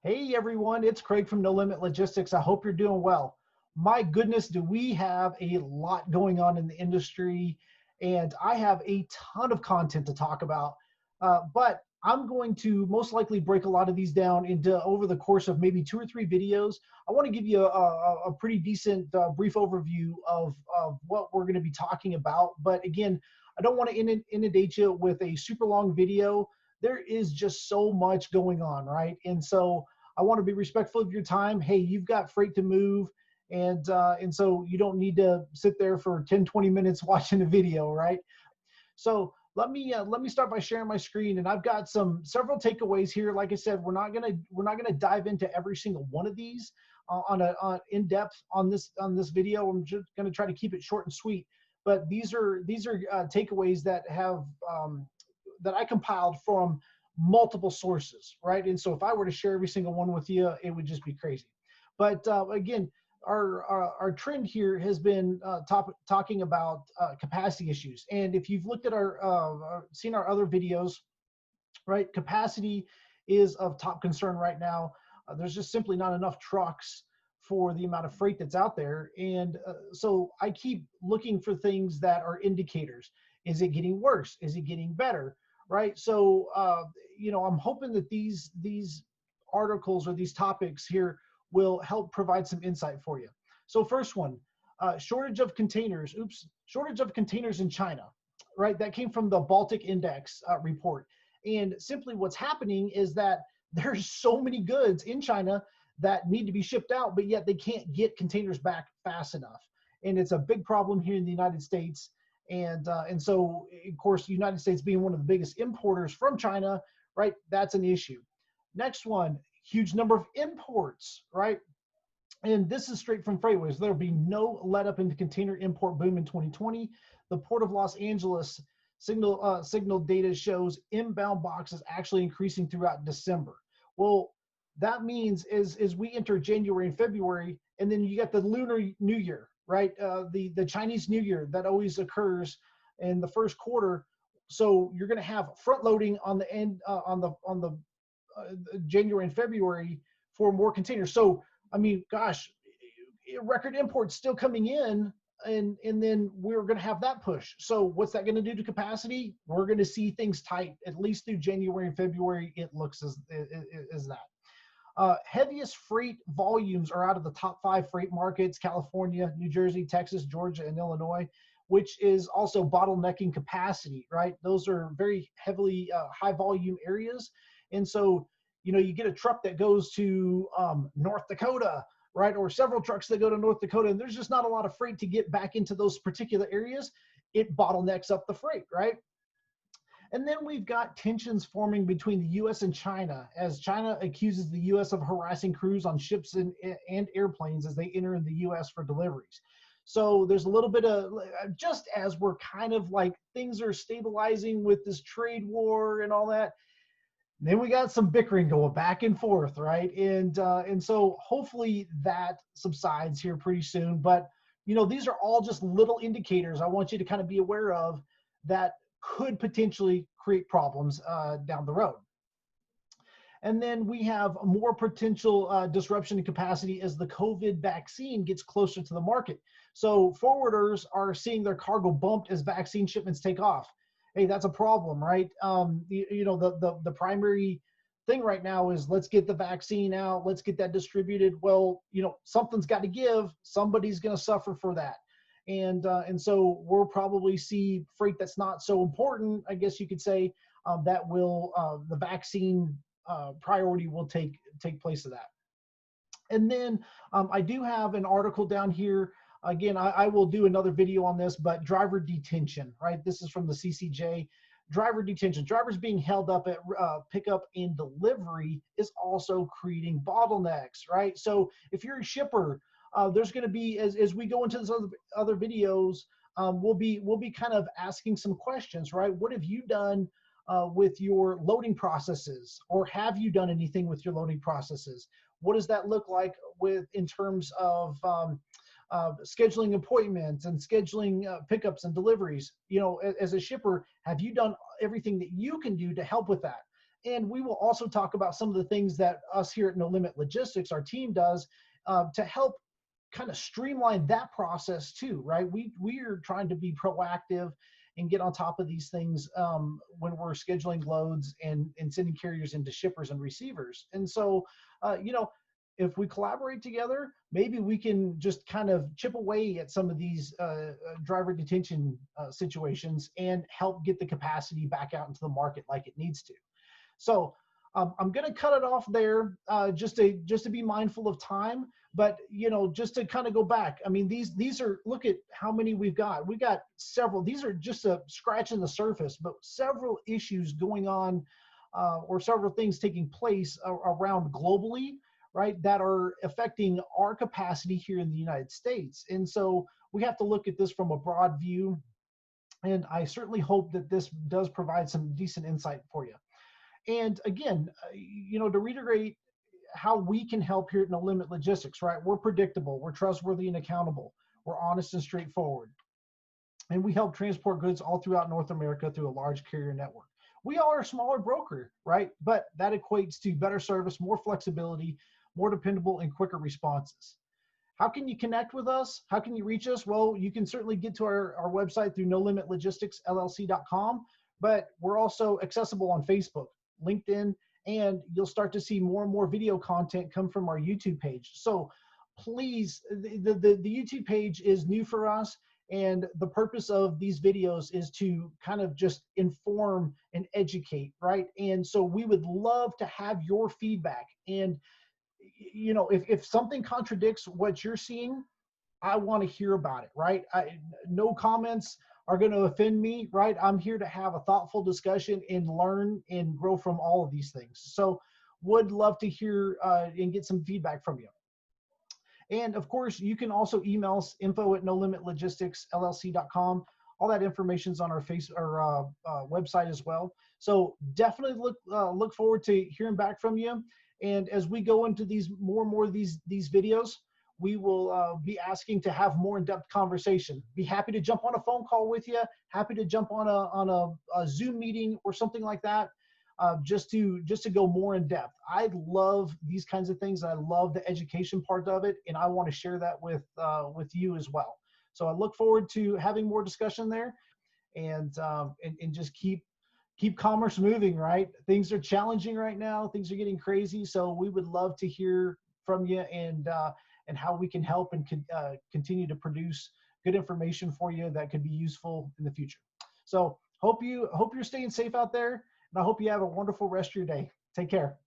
Hey everyone, it's Craig from No Limit Logistics. I hope you're doing well. My goodness, do we have a lot going on in the industry, and I have a ton of content to talk about. But I'm going to most likely break a lot of these down into over the course of maybe 2 or 3 videos. I want to give you a pretty decent brief overview of what we're going to be talking about. But again, I don't want to inundate you with a super long video. There is just so much going on, right? And so I want to be respectful of your time. Hey, you've got freight to move, and so you don't need to sit there for 10, 20 minutes watching a video, right? So let me start by sharing my screen, and I've got several takeaways here. Like I said, we're not gonna dive into every single one of these on in depth on this video. I'm just gonna try to keep it short and sweet. But these are takeaways that have that I compiled from multiple sources, right? And so if I were to share every single one with you, it would just be crazy. But again, our trend here has been talking about capacity issues. And if you've looked at seen our other videos, right, capacity is of top concern right now. There's just simply not enough trucks for the amount of freight that's out there. And so I keep looking for things that are indicators. Is it getting worse? Is it getting better? Right. So, I'm hoping that these articles or these topics here will help provide some insight for you. So first one, shortage of containers. Shortage of containers in China, right? That came from the Baltic Index report. And simply what's happening is that there's so many goods in China that need to be shipped out, but yet they can't get containers back fast enough. And it's a big problem here in the United States. And so, of course, the United States being one of the biggest importers from China, right, that's an issue. Next one, huge number of imports, right? And this is straight from FreightWaves. There'll be no let up in the container import boom in 2020. The Port of Los Angeles signal data shows inbound boxes actually increasing throughout December. Well, that means as we enter January and February, and then you get the Lunar New Year, right? The Chinese New Year that always occurs in the first quarter. So you're going to have front loading on the end on the January and February for more containers. So I mean, gosh, record imports still coming in, and then we're going to have that push. So what's that going to do to capacity? We're going to see things tight at least through January and February. It looks as that. Heaviest freight volumes are out of the top 5 freight markets: California, New Jersey, Texas, Georgia, and Illinois, which is also bottlenecking capacity, right? Those are very heavily high volume areas. And so, you get a truck that goes to North Dakota, right? Or several trucks that go to North Dakota, and there's just not a lot of freight to get back into those particular areas. It bottlenecks up the freight, right? And then we've got tensions forming between the U.S. and China as China accuses the U.S. of harassing crews on ships and airplanes as they enter in the U.S. for deliveries. So there's a little bit of, just as we're kind of like things are stabilizing with this trade war and all that, then we got some bickering going back and forth, right? And so hopefully that subsides here pretty soon. But these are all just little indicators I want you to kind of be aware of that could potentially create problems down the road. And then we have more potential disruption in capacity as the COVID vaccine gets closer to the market. So forwarders are seeing their cargo bumped as vaccine shipments take off. Hey, that's a problem, right? The primary thing right now is let's get the vaccine out, let's get that distributed. Well, something's got to give. Somebody's going to suffer for that. And so we'll probably see freight that's not so important, I guess you could say, that will the vaccine priority will take place of that. And then I do have an article down here. Again, I will do another video on this, but driver detention, right? This is from the CCJ. Driver detention, drivers being held up at pickup and delivery is also creating bottlenecks, right? So if you're a shipper, there's going to be, as we go into this other videos, we'll be kind of asking some questions, right? What have you done with your loading processes, or have you done anything with your loading processes? What does that look like in terms of scheduling appointments and scheduling pickups and deliveries? As a shipper, have you done everything that you can do to help with that? And we will also talk about some of the things that us here at No Limit Logistics, our team does to help kind of streamline that process too, right? We are trying to be proactive and get on top of these things when we're scheduling loads and sending carriers into shippers and receivers. And so, you know, if we collaborate together, maybe we can just kind of chip away at some of these driver detention situations and help get the capacity back out into the market like it needs to. So I'm going to cut it off there just to be mindful of time. But, you know, just to kind of go back, I mean, these are, look at how many we've got. We got several. These are just a scratch in the surface, but several issues going on or several things taking place around globally, right, that are affecting our capacity here in the United States. And so we have to look at this from a broad view. And I certainly hope that this does provide some decent insight for you. And again, you know, to reiterate how we can help here at No Limit Logistics, right? We're predictable, we're trustworthy and accountable, we're honest and straightforward. And we help transport goods all throughout North America through a large carrier network. We are a smaller broker, right? But that equates to better service, more flexibility, more dependable and quicker responses. How can you connect with us? How can you reach us? Well, you can certainly get to our website through nolimitlogisticsllc.com, but we're also accessible on Facebook, LinkedIn, and you'll start to see more and more video content come from our YouTube page. So please, the YouTube page is new for us, and the purpose of these videos is to kind of just inform and educate, right? And so we would love to have your feedback. And, you know, if something contradicts what you're seeing, I want to hear about it, right? No comments are going to offend me, right? I'm here to have a thoughtful discussion and learn and grow from all of these things. So would love to hear and get some feedback from you. And of course, you can also email us info@nolimitlogisticsllc.com. All that information is on our website as well. So definitely look forward to hearing back from you. And as we go into these more and more of these videos, we will be asking to have more in-depth conversation. Be happy to jump on a phone call with you. Happy to jump on a Zoom meeting or something like that, just to go more in depth. I love these kinds of things. I love the education part of it, and I want to share that with you as well. So I look forward to having more discussion there, and just keep commerce moving. Right, things are challenging right now. Things are getting crazy. So we would love to hear from you and how we can help and continue to produce good information for you that could be useful in the future. So hope you're staying safe out there, and I hope you have a wonderful rest of your day. Take care.